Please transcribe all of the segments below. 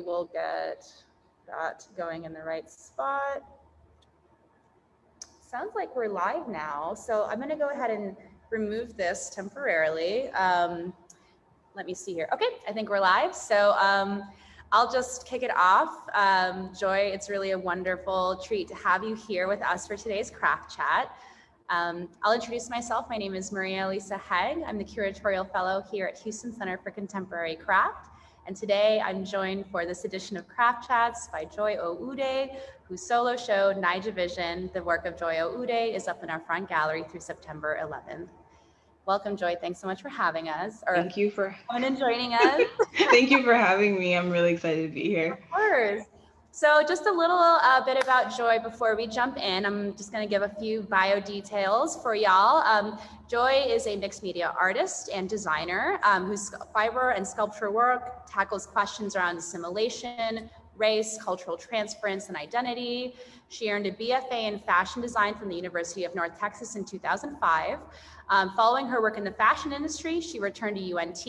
we will get that going in the right spot. Sounds like we're live now. So I'm gonna go ahead and remove this temporarily. Let me see here. Okay, I think we're live. So I'll just kick it off. Joy, it's really a wonderful treat to have you here with us for today's craft chat. I'll introduce myself. My name is María-Elisa Heg. I'm the Curatorial Fellow here at Houston Center for Contemporary Craft. And today I'm joined for this edition of Craft Chats by Joy Oude, whose solo show, Naija Vision, the work of Joy Oude, is up in our front gallery through September 11th. Welcome, Joy. Thanks so much for having us. Thank you for coming and joining us. Thank you for having me. I'm really excited to be here. Of course. So just a little bit about Joy before we jump in. I'm just going to give a few bio details for y'all. Joy is a mixed media artist and designer whose fiber and sculpture work tackles questions around assimilation, race, cultural transference, and identity. She earned a BFA in fashion design from the University of North Texas in 2005. Following her work in the fashion industry, she returned to UNT,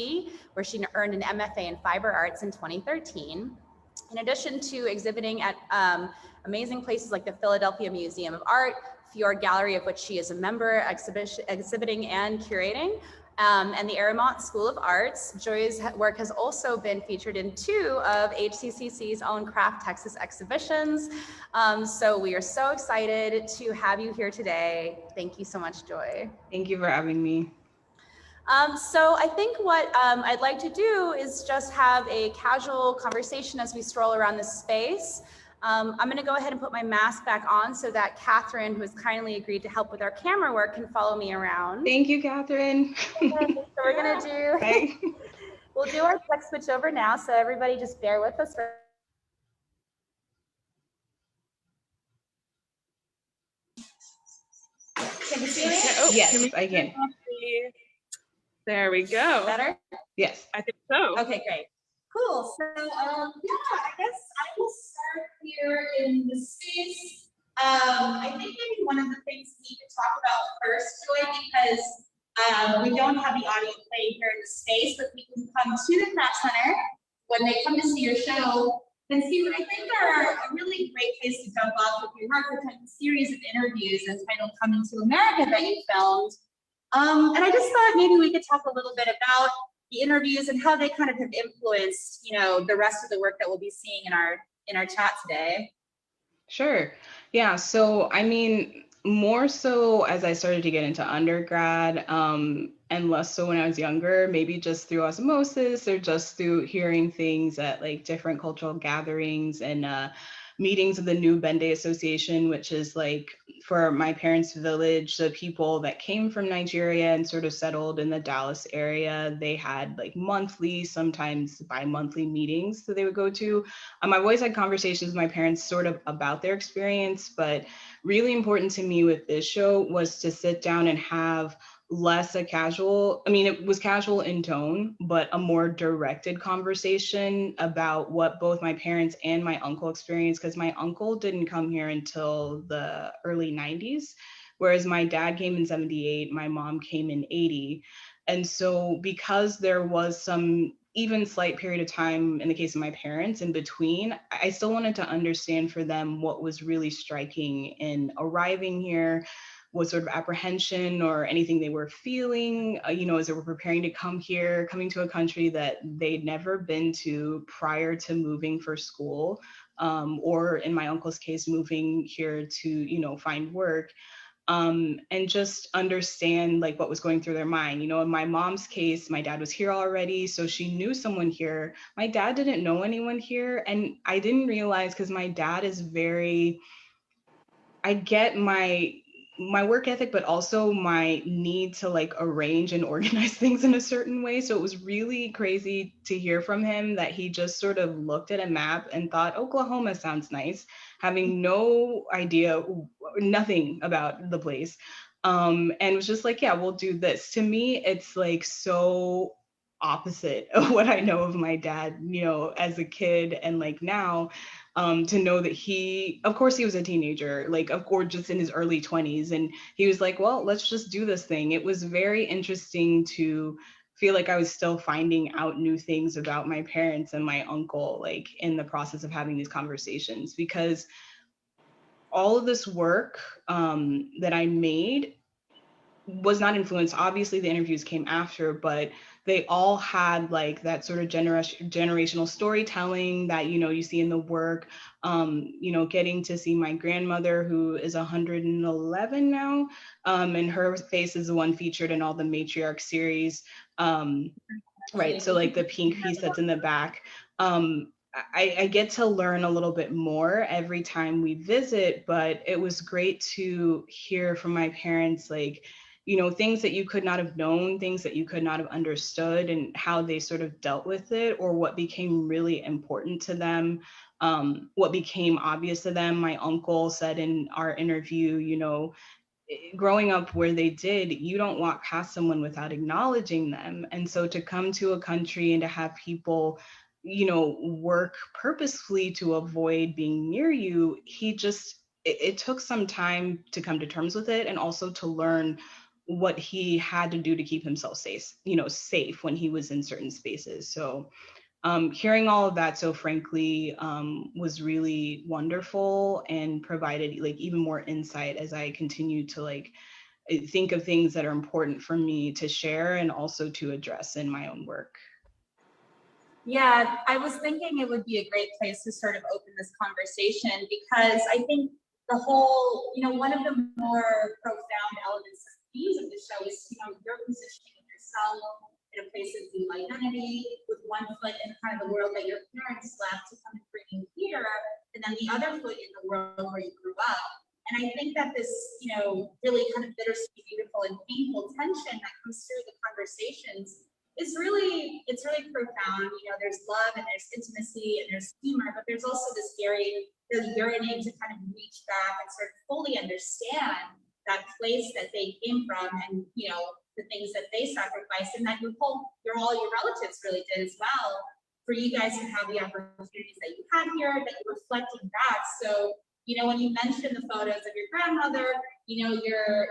where she earned an MFA in fiber arts in 2013. In addition to exhibiting at amazing places like the Philadelphia Museum of Art, Fjord Gallery, of which she is a member, exhibiting and curating, and the Aramont School of Arts, Joy's work has also been featured in 2 of HCCC's own Craft Texas exhibitions. So we are so excited to have you here today. Thank you so much, Joy. Thank you for having me. So I think what I'd like to do is just have a casual conversation as we stroll around this space. I'm going to go ahead and put my mask back on so that Catherine, who has kindly agreed to help with our camera work, can follow me around. Thank you, Catherine. So we're going to do, we'll do our tech switch over now. So everybody just bear with us. Can you see me? Oh, yes, I can. There we go. Better? Yes. I think so. Okay, great. Cool. So, yeah, I guess I will start here in the space. I think maybe one of the things we could talk about first, Joy, because we don't have the audio playing here in the space, but we can come to the Craft Center when they come to see your show and see what I think are a really great place to jump off with your work, a series of interviews entitled Coming to America that you filmed. And I just thought maybe we could talk a little bit about the interviews and how they kind of have influenced, you know, the rest of the work that we'll be seeing in our chat today. Sure. Yeah. So, I mean, more so as I started to get into undergrad, and less so when I was younger, maybe just through osmosis or just through hearing things at like different cultural gatherings and meetings of the New Bende Association, which is like for my parents' village, the people that came from Nigeria and sort of settled in the Dallas area, they had like monthly, sometimes bi-monthly meetings that they would go to. I've always had conversations with my parents sort of about their experience, but really important to me with this show was to sit down and have less a casual, I mean, it was casual in tone, but a more directed conversation about what both my parents and my uncle experienced, because my uncle didn't come here until the early 90s, whereas my dad came in 78, my mom came in 80. And so because there was some even slight period of time in the case of my parents in between, I still wanted to understand for them what was really striking in arriving here, what sort of apprehension or anything they were feeling, you know, as they were preparing to come here, coming to a country that they'd never been to prior to moving for school, or in my uncle's case, moving here to, you know, find work, and just understand like what was going through their mind. You know, in my mom's case, my dad was here already, so she knew someone here. My dad didn't know anyone here, and I didn't realize, because my dad is very, I get my work ethic, but also my need to like arrange and organize things in a certain way. So it was really crazy to hear from him that he just sort of looked at a map and thought, Oklahoma sounds nice, having no idea, nothing about the place. And was just like, yeah, we'll do this. To me, it's like so opposite of what I know of my dad, you know, as a kid and like now. To know that he, of course he was a teenager, like of course just in his early 20s, and he was like, well, let's just do this thing. It was very interesting to feel like I was still finding out new things about my parents and my uncle, like in the process of having these conversations, because all of this work that I made was not influenced. Obviously, the interviews came after, but they all had like that sort of generational storytelling that, you know, you see in the work. You know, getting to see my grandmother, who is 111 now, and her face is the one featured in all the matriarch series. Right. So like the pink piece that's in the back. I get to learn a little bit more every time we visit, but it was great to hear from my parents, like, you know, things that you could not have known, things that you could not have understood, and how they sort of dealt with it, or what became really important to them, what became obvious to them. My uncle said in our interview, you know, growing up where they did, you don't walk past someone without acknowledging them. And so to come to a country and to have people, you know, work purposefully to avoid being near you, it took some time to come to terms with it, and also to learn what he had to do to keep himself safe, you know, safe when he was in certain spaces. So hearing all of that so frankly was really wonderful, and provided like even more insight as I continue to like think of things that are important for me to share and also to address in my own work. Yeah, I was thinking it would be a great place to sort of open this conversation, because I think the whole, you know, one of the more profound elements of the themes of the show is, you know, your positioning of yourself in a place of new identity, with one foot in kind of the world that your parents left to come and bring you here, and then the other foot in the world where you grew up. And I think that this, you know, really kind of bittersweet, beautiful, and painful tension that comes through the conversations is really, it's really profound. You know, there's love and there's intimacy and there's humor, but there's also this very, the yearning to kind of reach back and sort of fully understand that place that they came from, and, you know, the things that they sacrificed, and that all your relatives really did as well, for you guys to have the opportunities that you had here, that you're reflecting back. So, you know, when you mentioned the photos of your grandmother, you know,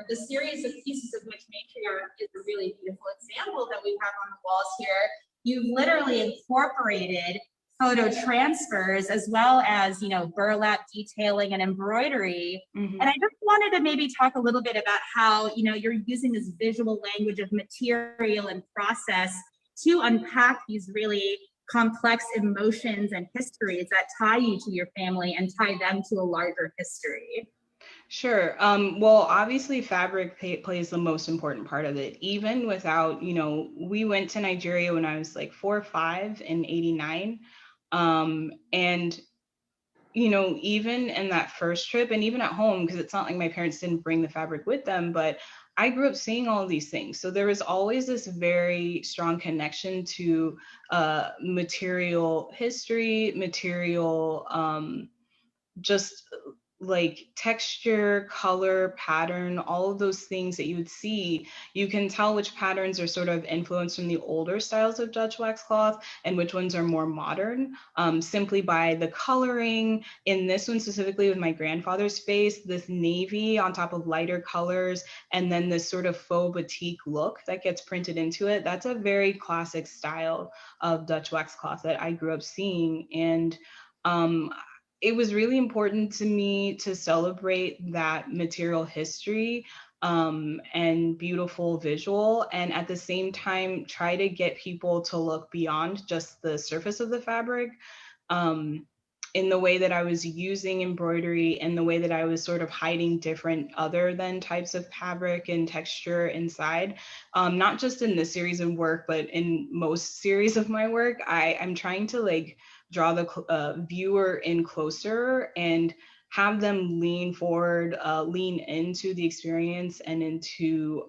the series of pieces of which Matriarch is a really beautiful example that we have on the walls here, you've literally incorporated photo transfers as well as, you know, burlap detailing and embroidery. And I just wanted to maybe talk a little bit about how, you know, you're using this visual language of material and process to unpack these really complex emotions and histories that tie you to your family and tie them to a larger history. Sure. Well, obviously fabric plays the most important part of it. Even without, you know, we went to Nigeria when I was like 4 or 5 in '89. And, you know, even in that first trip, and even at home, because it's not like my parents didn't bring the fabric with them, but I grew up seeing all of these things. So there was always this very strong connection to material history, material, just like texture, color, pattern, all of those things that you would see. You can tell which patterns are sort of influenced from the older styles of Dutch wax cloth and which ones are more modern, simply by the coloring. In this one specifically with my grandfather's face, this navy on top of lighter colors, and then this sort of faux batik look that gets printed into it. That's a very classic style of Dutch wax cloth that I grew up seeing. And it was really important to me to celebrate that material history and beautiful visual, and at the same time try to get people to look beyond just the surface of the fabric, in the way that I was using embroidery, in the way that I was sort of hiding different other than types of fabric and texture inside. Not just in this series of work, but in most series of my work, I'm trying to like draw the viewer in closer and have them lean forward, lean into the experience and into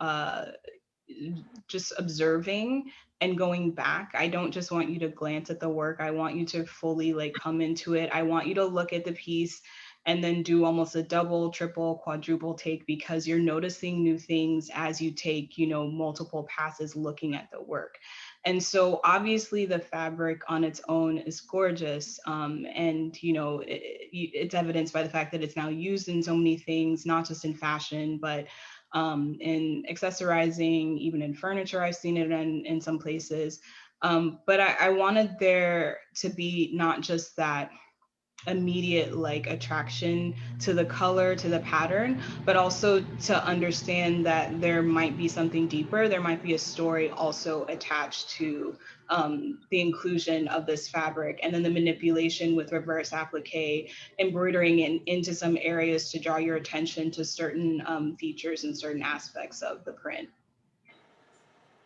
just observing and going back. I don't just want you to glance at the work. I want you to fully like come into it. I want you to look at the piece and then do almost a double, triple, quadruple take, because you're noticing new things as you take, you know, multiple passes looking at the work. And so obviously the fabric on its own is gorgeous. And, you know, it's evidenced by the fact that it's now used in so many things, not just in fashion, but in accessorizing, even in furniture. I've seen it in some places. But I wanted there to be not just that immediate like attraction to the color, to the pattern, but also to understand that there might be something deeper. There might be a story also attached to the inclusion of this fabric, and then the manipulation with reverse applique, embroidering into some areas to draw your attention to certain features and certain aspects of the print.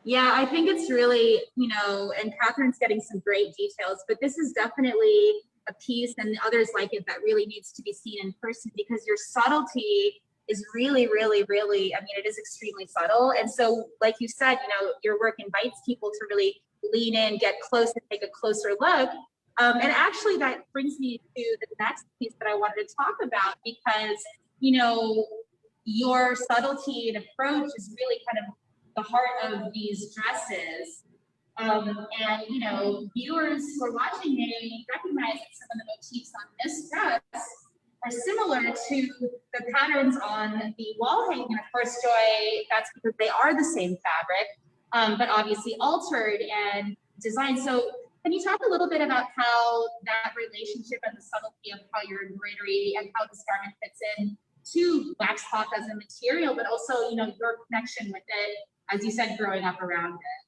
Yeah, I think it's really, you know, and Catherine's getting some great details, but this is definitely a piece, and others like it, that really needs to be seen in person, because your subtlety is really, really, really, I mean, it is extremely subtle. And so, like you said, you know, your work invites people to really lean in, get close, and take a closer look. And actually that brings me to the next piece that I wanted to talk about, because, you know, your subtlety and approach is really kind of the heart of these dresses. And, you know, viewers who are watching may recognize that some of the motifs on this dress are similar to the patterns on the wall hanging. And of course, Joy, that's because they are the same fabric, but obviously altered and designed. So can you talk a little bit about how that relationship and the subtlety of how your embroidery and how this garment fits in to wax cloth as a material, but also, you know, your connection with it, as you said, growing up around it?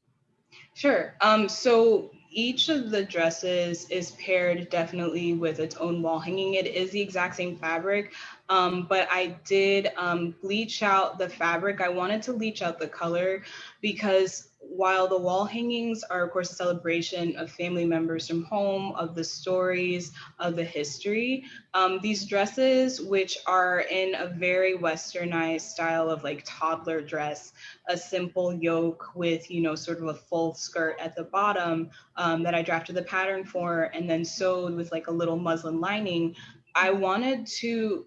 Sure. So each of the dresses is paired definitely with its own wall hanging. It is the exact same fabric, but I did bleach out the fabric. I wanted to bleach out the color because while the wall hangings are, of course, a celebration of family members from home, of the stories, of the history, these dresses, which are in a very westernized style of like toddler dress, a simple yoke with, you know, sort of a full skirt at the bottom that I drafted the pattern for, and then sewed with like a little muslin lining. I wanted to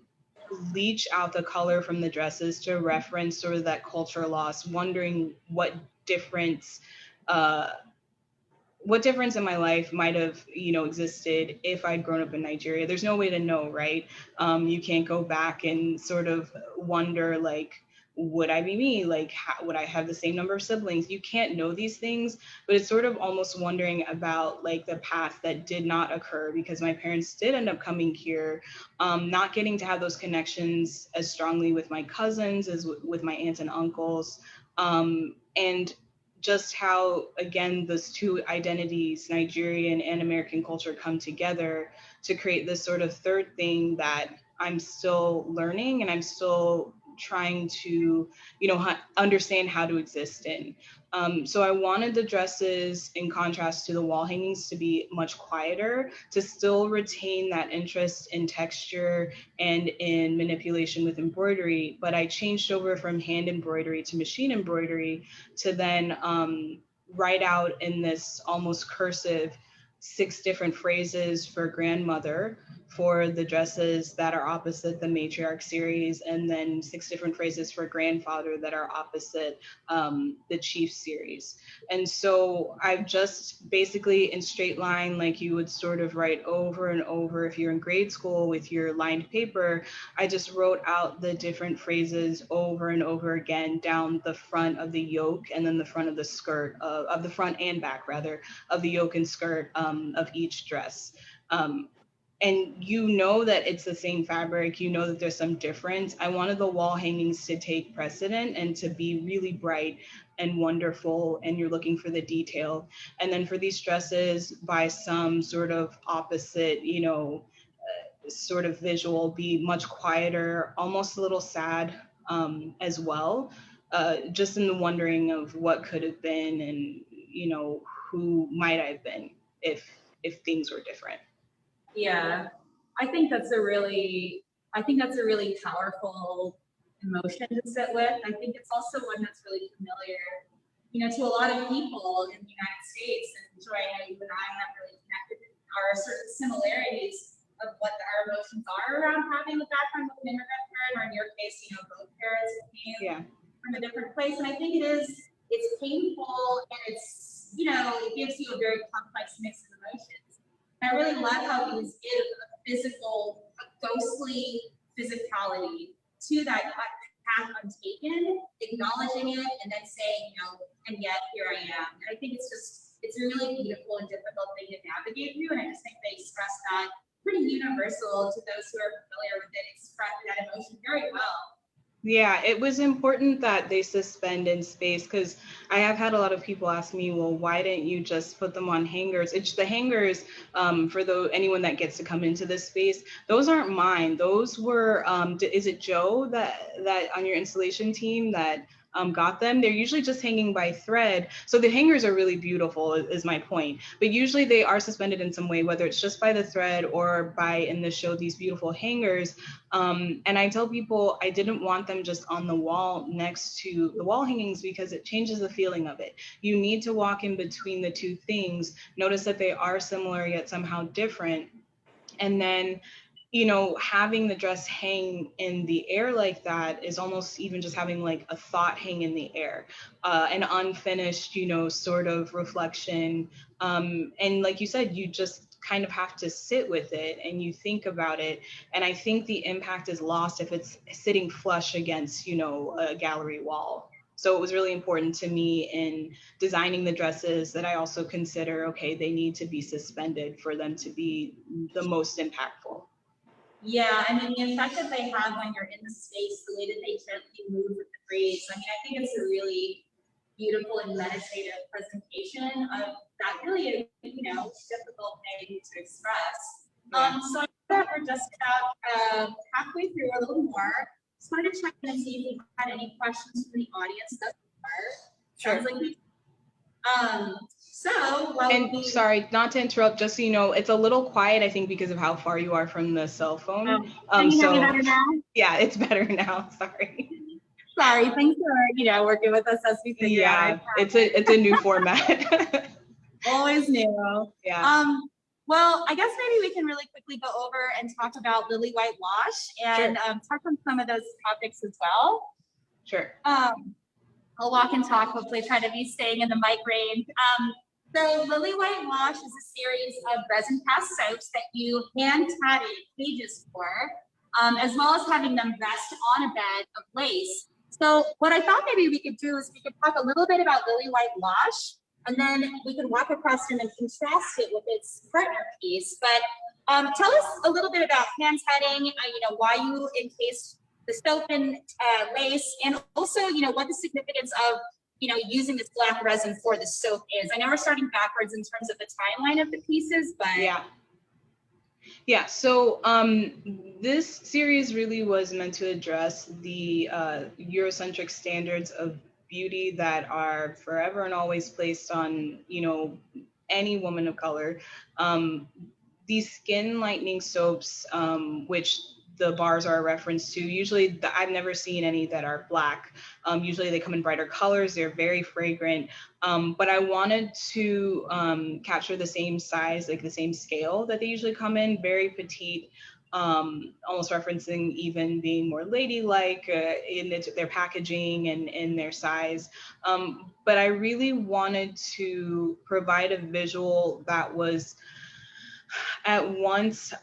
bleach out the color from the dresses to reference sort of that culture loss, wondering what difference in my life might have, you know, existed if I'd grown up in Nigeria. There's no way to know, right? You can't go back and sort of wonder, like, would I be me? Like, would I have the same number of siblings? You can't know these things, but it's sort of almost wondering about like the path that did not occur, because my parents did end up coming here, not getting to have those connections as strongly with my cousins as with my aunts and uncles. And just how, again, those two identities, Nigerian and American culture, come together to create this sort of third thing that I'm still learning and I'm still trying to, you know, understand how to exist in. So I wanted the dresses, in contrast to the wall hangings, to be much quieter, to still retain that interest in texture and in manipulation with embroidery. But I changed over from hand embroidery to machine embroidery to then write out in this almost cursive 6 different phrases for grandmother for the dresses that are opposite the matriarch series, and then 6 different phrases for grandfather that are opposite the chief series. And so I've just basically, in straight line, like you would sort of write over and over if you're in grade school with your lined paper, I just wrote out the different phrases over and over again down the front of the yoke, and then the front of the skirt, of the front and back rather, of the yoke and skirt of each dress. And you know that it's the same fabric, you know that there's some difference. I wanted the wall hangings to take precedent and to be really bright and wonderful, and you're looking for the detail. And then for these dresses, by some sort of opposite, you know, sort of visual, be much quieter, almost a little sad as well, just in the wondering of what could have been, and, you know, who might I have been if things were different. Yeah, I think that's a really powerful emotion to sit with. I think it's also one that's really familiar, you know, to a lot of people in the United States. And Joy, I know you and I have really connected our certain similarities of what our emotions are around having a background with an immigrant parent, or in your case, you know, both parents came from a different place. And I think it's painful, and it's, you know, it gives you a very complex mix of emotions. I really love how these give a ghostly physicality to that path untaken, acknowledging it, and then saying, you know, and yet here I am. And I think it's a really beautiful and difficult thing to navigate through. And I just think they express that pretty universal to those who are familiar with it, express that emotion very well. Yeah, it was important that they suspend in space, because I have had a lot of people ask me, well, why didn't you just put them on hangers? It's the hangers, for anyone that gets to come into this space, those aren't mine. Those were, is it Joe that on your installation team that got them? They're usually just hanging by thread. So the hangers are really beautiful is my point. But usually they are suspended in some way, whether it's just by the thread or by, in the show, these beautiful hangers. And I tell people I didn't want them just on the wall next to the wall hangings, because it changes the feeling of it. You need to walk in between the two things, notice that they are similar yet somehow different. And then, you know, having the dress hang in the air like that is almost even just having like a thought hang in the air, an unfinished, you know, sort of reflection. And like you said, you just kind of have to sit with it and you think about it. And I think the impact is lost if it's sitting flush against, you know, a gallery wall. So it was really important to me in designing the dresses that I also consider, okay, they need to be suspended for them to be the most impactful. Yeah, I mean, the effect that they have when you're in the space, the way that they gently move with the breeze, I mean, I think it's a really beautiful and meditative presentation of that really, you know, difficult thing to express. Yeah. So I think that we're just about halfway through, a little more. Just wanted to check in and see if you had any questions from the audience thus far. Sure. Sounds like so, while And sorry, not to interrupt, just so you know, it's a little quiet, I think, because of how far you are from the cell phone. can you hear me So better now? yeah, it's better now. Sorry. Sorry, thanks for, you know, working with us as we figure out. Yeah, it's a new format. Always new. Yeah. Well, I guess maybe we can really quickly go over and talk about Lily White Wash and touch on some of those topics as well. Sure. I'll walk and talk, hopefully try to be staying in the mic range. So Lily White Wash is a series of resin cast soaps that you hand tatted pages for, as well as having them rest on a bed of lace. So what I thought maybe we could do is we could talk a little bit about Lily White Wash, and then we can walk across them and contrast it with its partner piece. But tell us a little bit about hand tatting, you know, why you encased the soap in lace, and also, you know, what the significance of, you know, using this black resin for the soap is. I know we're starting backwards in terms of the timeline of the pieces, but yeah. So this series really was meant to address the Eurocentric standards of beauty that are forever and always placed on, you know, any woman of color. These skin lightening soaps, which the bars are a reference to, usually I've never seen any that are black. Usually they come in brighter colors, they're very fragrant, but I wanted to capture the same size, like the same scale that they usually come in, very petite, almost referencing even being more ladylike in their packaging and in their size. But I really wanted to provide a visual that was at once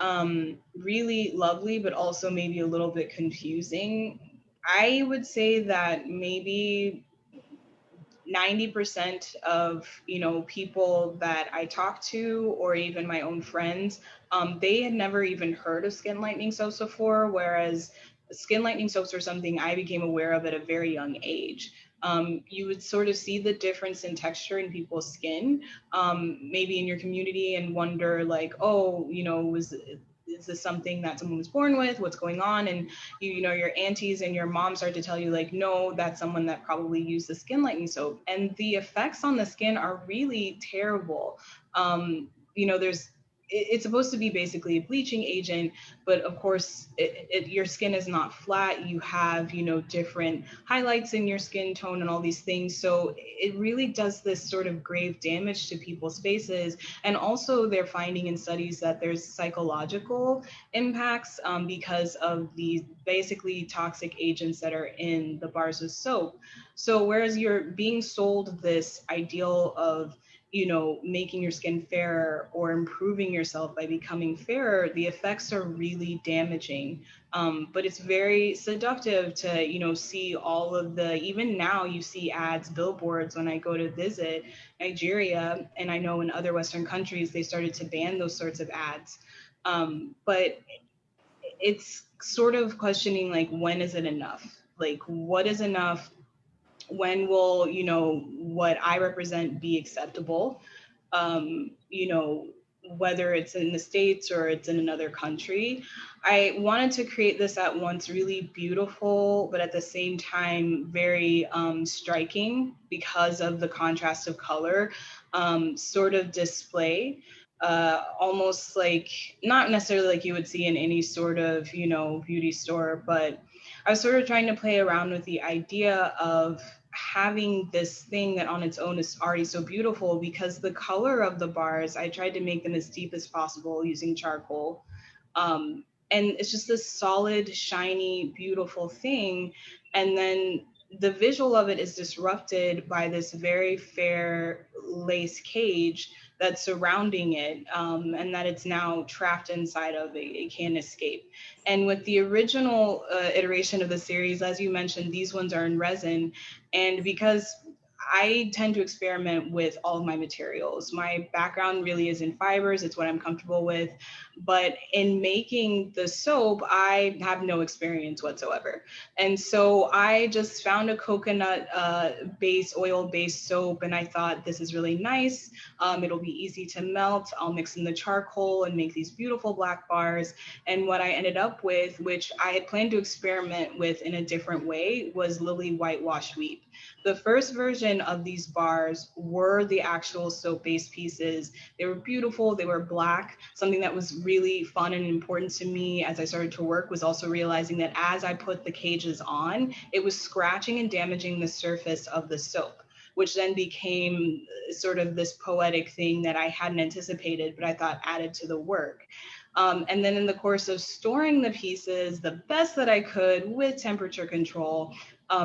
really lovely, but also maybe a little bit confusing. I would say that maybe 90% of, you know, people that I talk to, or even my own friends, they had never even heard of skin lightening soaps before, whereas skin lightening soaps are something I became aware of at a very young age. You would sort of see the difference in texture in people's skin, maybe in your community, and wonder like, oh, you know, is this something that someone was born with? What's going on? And you know, your aunties and your mom start to tell you like, no, that's someone that probably used the skin lightening soap. And the effects on the skin are really terrible. You know, it's supposed to be basically a bleaching agent, but of course your skin is not flat. You have, you know, different highlights in your skin tone and all these things. So it really does this sort of grave damage to people's faces. And also they're finding in studies that there's psychological impacts because of the basically toxic agents that are in the bars of soap. So whereas you're being sold this ideal of you know, making your skin fairer or improving yourself by becoming fairer, the effects are really damaging. But it's very seductive to, you know, see all of the, even now you see ads, billboards when I go to visit Nigeria, and I know in other Western countries, they started to ban those sorts of ads. But it's sort of questioning, like, when is it enough? Like, what is enough? When will, you know, what I represent be acceptable? You know, whether it's in the States or it's in another country. I wanted to create this at once really beautiful, but at the same time, very striking because of the contrast of color, sort of display. Almost like, not necessarily like you would see in any sort of, you know, beauty store, but I was sort of trying to play around with the idea of having this thing that on its own is already so beautiful, because the color of the bars, I tried to make them as deep as possible using charcoal. And it's just this solid, shiny, beautiful thing. And then the visual of it is disrupted by this very fair lace cage that's surrounding it, and that it's now trapped inside of. It can't escape. And with the original iteration of the series, as you mentioned, these ones are in resin. And because I tend to experiment with all of my materials, my background really is in fibers, it's what I'm comfortable with. But in making the soap, I have no experience whatsoever. And so I just found a coconut oil based soap, and I thought, this is really nice. It'll be easy to melt. I'll mix in the charcoal and make these beautiful black bars. And what I ended up with, which I had planned to experiment with in a different way, was Lily Whitewash Weep. The first version of these bars were the actual soap-based pieces. They were beautiful, they were black. Something that was really fun and important to me as I started to work was also realizing that as I put the cages on, it was scratching and damaging the surface of the soap, which then became sort of this poetic thing that I hadn't anticipated, but I thought added to the work. And then in the course of storing the pieces the best that I could with temperature control,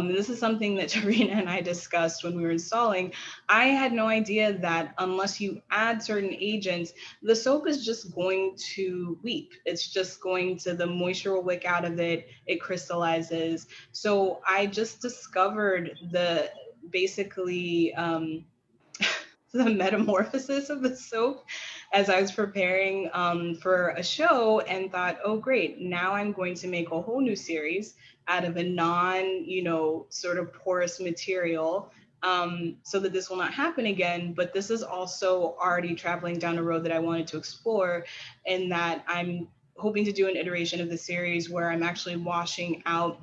this is something that Tarina and I discussed when we were installing. I had no idea that unless you add certain agents, the soap is just going to weep. It's just going to, the moisture will wick out of it, it crystallizes. So I just discovered the, basically, the metamorphosis of the soap as I was preparing for a show, and thought, oh great, now I'm going to make a whole new series out of a non, you know, sort of porous material, so that this will not happen again. But this is also already traveling down a road that I wanted to explore, in that I'm hoping to do an iteration of the series where I'm actually washing out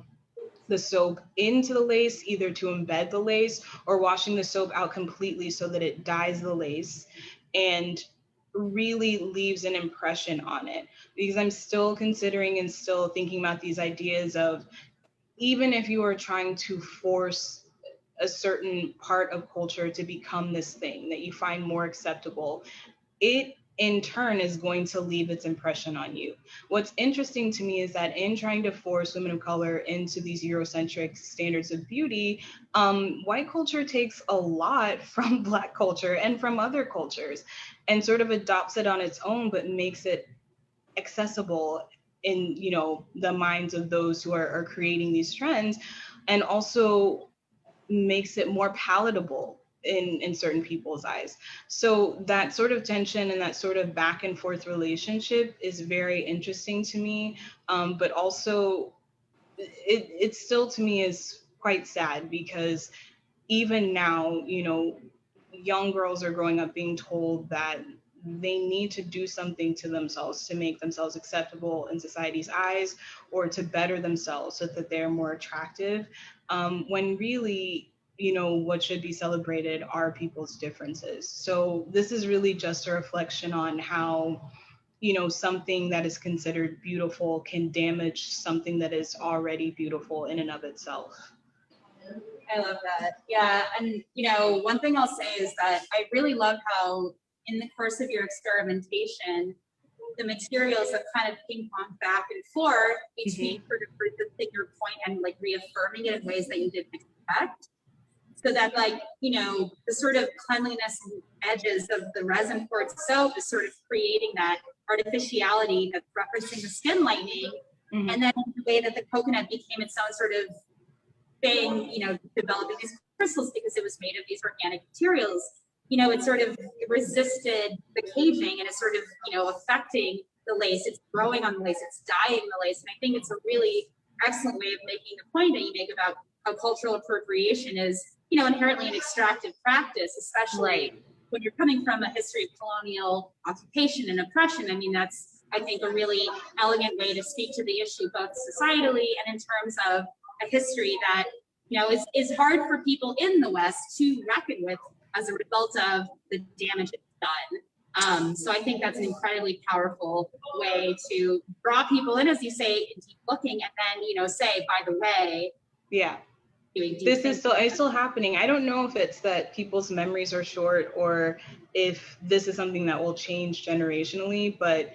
the soap into the lace, either to embed the lace, or washing the soap out completely so that it dyes the lace and really leaves an impression on it. Because I'm still considering and still thinking about these ideas of, even if you are trying to force a certain part of culture to become this thing that you find more acceptable, it in turn is going to leave its impression on you. What's interesting to me is that in trying to force women of color into these Eurocentric standards of beauty, white culture takes a lot from Black culture and from other cultures, and sort of adopts it on its own, but makes it accessible in, you know, the minds of those who are creating these trends, and also makes it more palatable in certain people's eyes. So that sort of tension and that sort of back and forth relationship is very interesting to me. But also it still to me is quite sad, because even now, you know, young girls are growing up being told that they need to do something to themselves to make themselves acceptable in society's eyes, or to better themselves so that they're more attractive, when really, you know, what should be celebrated are people's differences. So this is really just a reflection on how, you know, something that is considered beautiful can damage something that is already beautiful in and of itself. I love that. Yeah. And, you know, one thing I'll say is that I really love how in the course of your experimentation, the materials have kind of ping-ponged back and forth between sort of the figure point and like reaffirming it in ways that you didn't expect. so that like, you know, the sort of cleanliness and edges of the resin poured soap is sort of creating that artificiality that's referencing the skin lightening. And then the way that the coconut became its own sort of thing, you know, developing these crystals because it was made of these organic materials, you know, it sort of resisted the caging and it's sort of, you know, affecting the lace. It's growing on the lace, it's dyeing the lace. And I think it's a really excellent way of making the point that you make about how cultural appropriation is, you know, inherently an extractive practice, especially when you're coming from a history of colonial occupation and oppression. I mean, that's, I think, a really elegant way to speak to the issue, both societally and in terms of a history that, you know, is hard for people in the West to reckon with as a result of the damage it's done. So I think that's an incredibly powerful way to draw people in, as you say, deep looking, and then, you know, say, by the way, this is still, it's still happening. I don't know if it's that people's memories are short or if this is something that will change generationally, but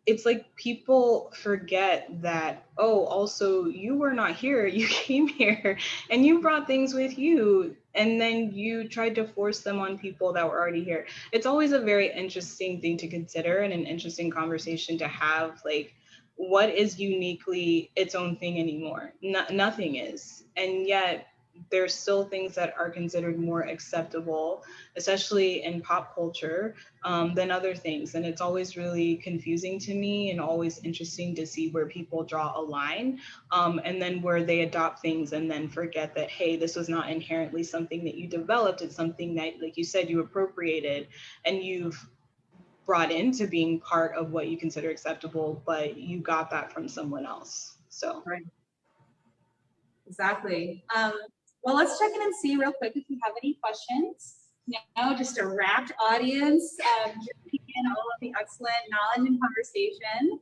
it's like people forget that, oh, also you were not here, you came here and you brought things with you and then you tried to force them on people that were already here. It's always a very interesting thing to consider and an interesting conversation to have, like, what is uniquely its own thing anymore? Nothing is. And yet there's still things that are considered more acceptable, especially in pop culture, than other things. And it's always really confusing to me and always interesting to see where people draw a line, and then where they adopt things and then forget that, hey, this was not inherently something that you developed. It's something that, like you said, you appropriated and you've brought into being part of what you consider acceptable, but you got that from someone else. So. Right. Exactly. Well, let's check in and see real quick if you have any questions. Now, just a rapt audience, drinking in all of the excellent knowledge and conversation.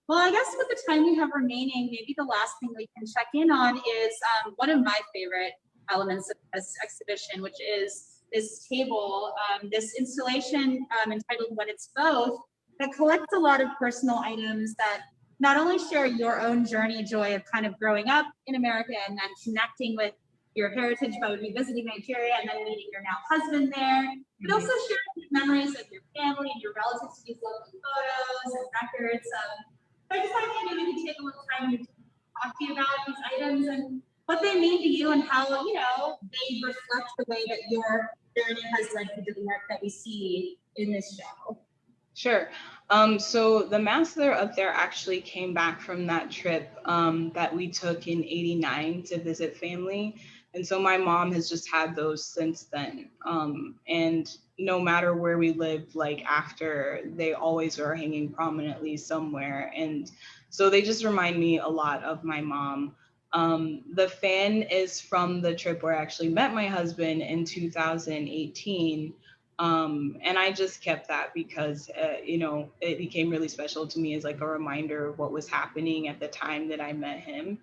Well, I guess with the time we have remaining, maybe the last thing we can check in on is one of my favorite elements of this exhibition, which is this table, this installation entitled When It's Both, that collects a lot of personal items that not only share your own journey, Joy, of kind of growing up in America and then connecting with your heritage by revisiting Nigeria and then meeting your now husband there, but also sharing memories of your family and your relatives, these lovely photos and records. So I just thought maybe we could take a little time to talk to you about these items and what they mean to you and how, you know, they reflect the way that your journey has led to the work that we see in this show. Sure. So the masks that are up there actually came back from that trip that we took in '89 to visit family. And so my mom has just had those since then. And no matter where we lived, like after, they always are hanging prominently somewhere. And so they just remind me a lot of my mom. The fan is from the trip where I actually met my husband in 2018. And I just kept that because, you know, it became really special to me as like a reminder of what was happening at the time that I met him.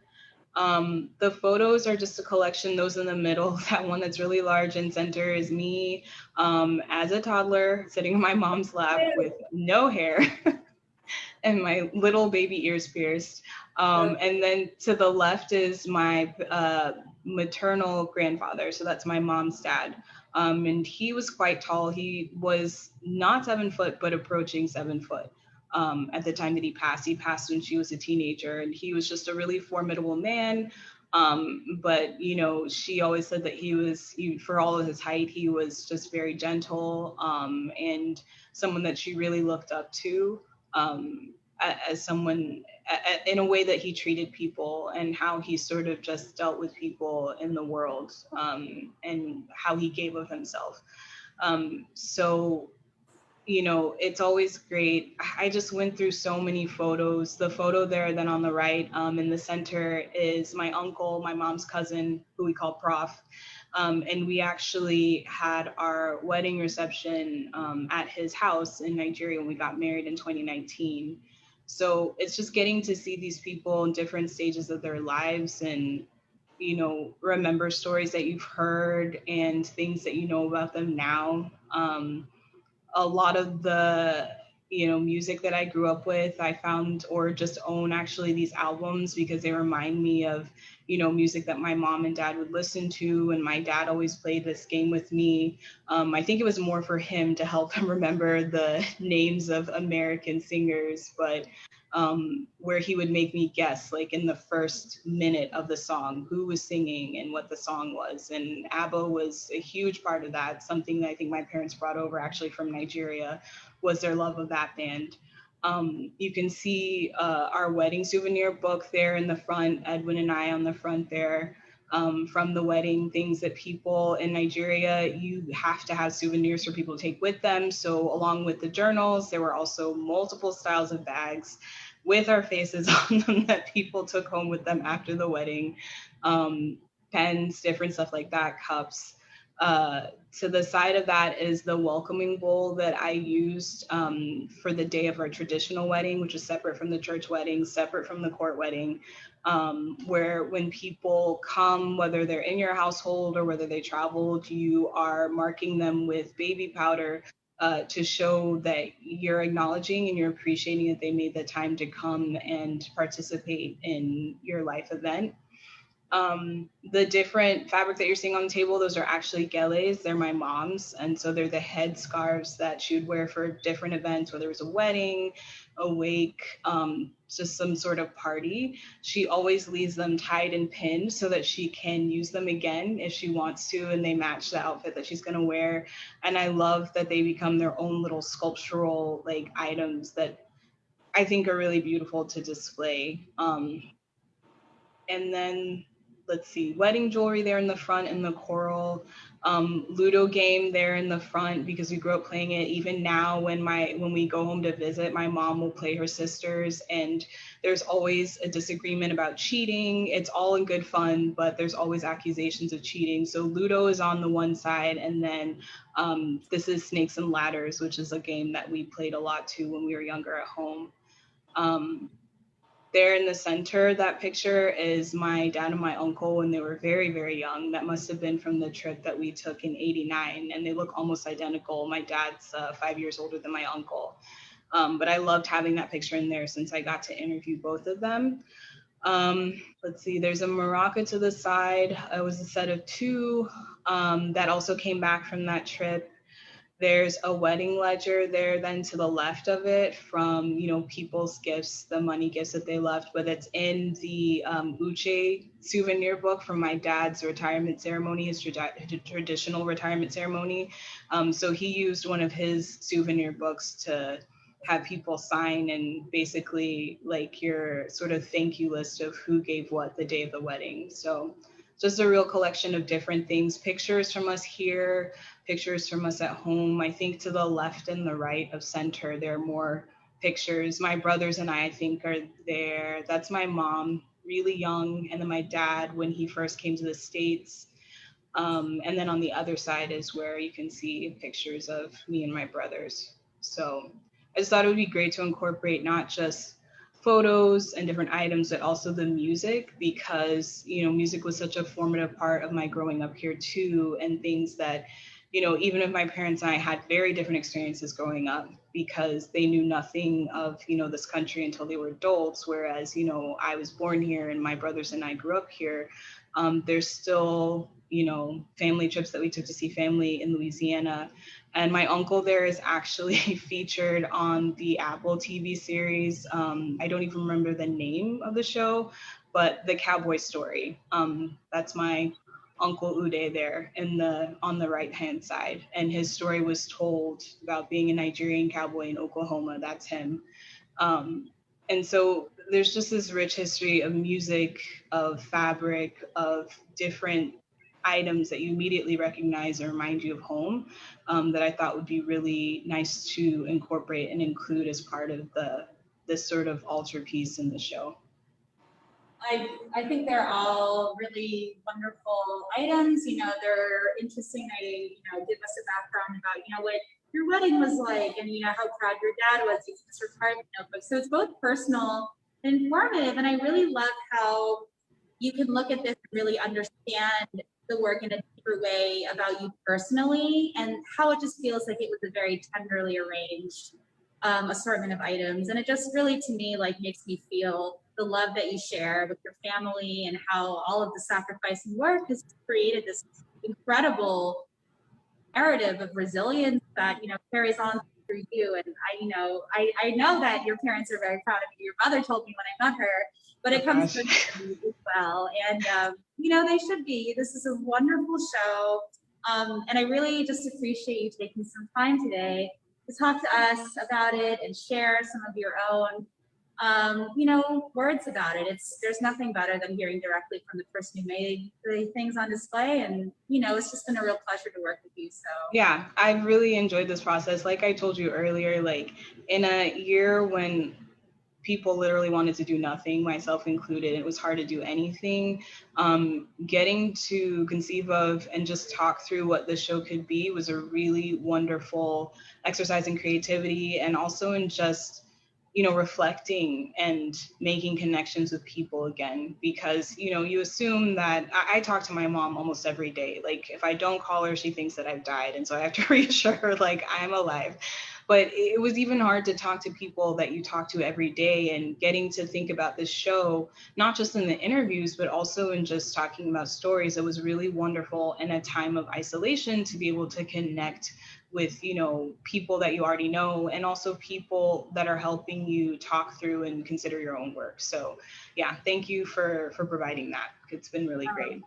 The photos are just a collection. Those in the middle, that one that's really large and center is me as a toddler sitting in my mom's lap with no hair and my little baby ears pierced. And then to the left is my maternal grandfather. So that's my mom's dad. And he was quite tall. He was not 7 foot, but approaching 7 foot. At the time that he passed when she was a teenager, and he was just a really formidable man. But, you know, she always said that for all of his height, he was just very gentle, and someone that she really looked up to, as someone in a way that he treated people and how he sort of just dealt with people in the world, and how he gave of himself. So, you know, it's always great. I just went through so many photos. The photo there, then on the right, in the center is my uncle, my mom's cousin, who we call Prof. And we actually had our wedding reception at his house in Nigeria when we got married in 2019. So it's just getting to see these people in different stages of their lives and, you know, remember stories that you've heard and things that you know about them now. A lot of the, music that I grew up with. I found or just own actually these albums because they remind me of, music that my mom and dad would listen to. And my dad always played this game with me. I think it was more for him to help him remember the names of American singers, but where he would make me guess, like in the first minute of the song, who was singing and what the song was. And ABBA was a huge part of that. Something that I think my parents brought over actually from Nigeria was their love of that band. You can see our wedding souvenir book there in the front, Edwin and I on the front there. From the wedding, things that people in Nigeria, you have to have souvenirs for people to take with them. So along with the journals, there were also multiple styles of bags with our faces on them that people took home with them after the wedding. Pens, different stuff like that, cups. To the side of that is the welcoming bowl that I used for the day of our traditional wedding, which is separate from the church wedding, separate from the court wedding, where when people come, whether they're in your household or whether they traveled, you are marking them with baby powder to show that you're acknowledging and you're appreciating that they made the time to come and participate in your life event. The different fabric that you're seeing on the table, those are actually geles. They're my mom's. And so they're the head scarves that she would wear for different events, whether it was a wedding, a wake, just some sort of party. She always leaves them tied and pinned so that she can use them again if she wants to, and they match the outfit that she's going to wear. And I love that they become their own little sculptural like items that I think are really beautiful to display. And then let's see, wedding jewelry there in the front in the coral, Ludo game there in the front because we grew up playing it. Even now when we go home to visit, my mom will play her sisters, and there's always a disagreement about cheating. It's all in good fun, but there's always accusations of cheating. So Ludo is on the one side, and then this is Snakes and Ladders, which is a game that we played a lot too when we were younger at home. There in the center, that picture is my dad and my uncle when they were very, very young. That must have been from the trip that we took in '89, and they look almost identical. My dad's 5 years older than my uncle. But I loved having that picture in there since I got to interview both of them. Let's see, there's a maraca to the side. It was a set of two that also came back from that trip. There's a wedding ledger there then to the left of it from, people's gifts, the money gifts that they left, but it's in the Uche souvenir book from my dad's retirement ceremony, his traditional retirement ceremony. So he used one of his souvenir books to have people sign and basically like your sort of thank you list of who gave what the day of the wedding. So just a real collection of different things, pictures from us here, pictures from us at home. I think to the left and the right of center, there are more pictures. My brothers and I think, are there. That's my mom, really young, and then my dad when he first came to the States. And then on the other side is where you can see pictures of me and my brothers. So I just thought it would be great to incorporate not just photos and different items, but also the music, because, music was such a formative part of my growing up here too, and things that, even if my parents and I had very different experiences growing up because they knew nothing of, this country until they were adults, whereas, I was born here and my brothers and I grew up here, there's still, family trips that we took to see family in Louisiana. And my uncle there is actually featured on the Apple TV series. I don't even remember the name of the show, but The Cowboy Story. That's my Uncle Ude there on the right-hand side. And his story was told about being a Nigerian cowboy in Oklahoma. That's him. And so there's just this rich history of music, of fabric, of different items that you immediately recognize and remind you of home, that I thought would be really nice to incorporate and include as part of this sort of altarpiece in the show. I think they're all really wonderful items. They're interesting. They, give us a background about, what your wedding was like and, how proud your dad was. It's this retirement notebook. So it's both personal and informative. And I really love how you can look at this and really understand the work in a deeper way about you personally and how it just feels like it was a very tenderly arranged assortment of items. And it just really, to me, like makes me feel the love that you share with your family and how all of the sacrifice and work has created this incredible narrative of resilience that, carries on through you. And I know that your parents are very proud of you. Your mother told me when I met her, but it comes from you as well. And, they should be. This is a wonderful show. And I really just appreciate you taking some time today to talk to us about it and share some of your own, words about it. There's nothing better than hearing directly from the person who made the things on display. And, it's just been a real pleasure to work with you. So yeah, I've really enjoyed this process. Like I told you earlier, like in a year when people literally wanted to do nothing, myself included, it was hard to do anything. Getting to conceive of and just talk through what the show could be was a really wonderful exercise in creativity, and also in just reflecting and making connections with people again, because you assume that I talk to my mom almost every day. Like if I don't call her, she thinks that I've died, and so I have to reassure her like I'm alive. But it was even hard to talk to people that you talk to every day, and getting to think about this show, not just in the interviews, but also in just talking about stories. It was really wonderful in a time of isolation to be able to connect with, people that you already know, and also people that are helping you talk through and consider your own work. So yeah, thank you for providing that. It's been really great.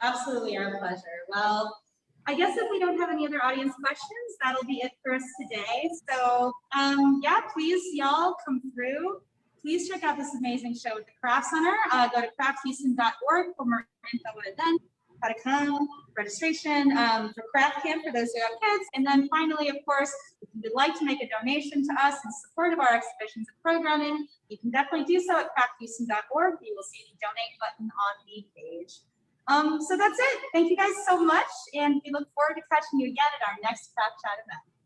Absolutely, our pleasure. Well, I guess if we don't have any other audience questions, that'll be it for us today. So please, y'all, come through. Please check out this amazing show at the Craft Center. Go to crafthouston.org for more info on events, how to come, registration for Craft Camp for those who have kids. And then finally, of course, if you would like to make a donation to us in support of our exhibitions and programming, you can definitely do so at crafthouston.org. You will see the donate button on the page. So that's it. Thank you guys so much. And we look forward to catching you again at our next Craft Chat event.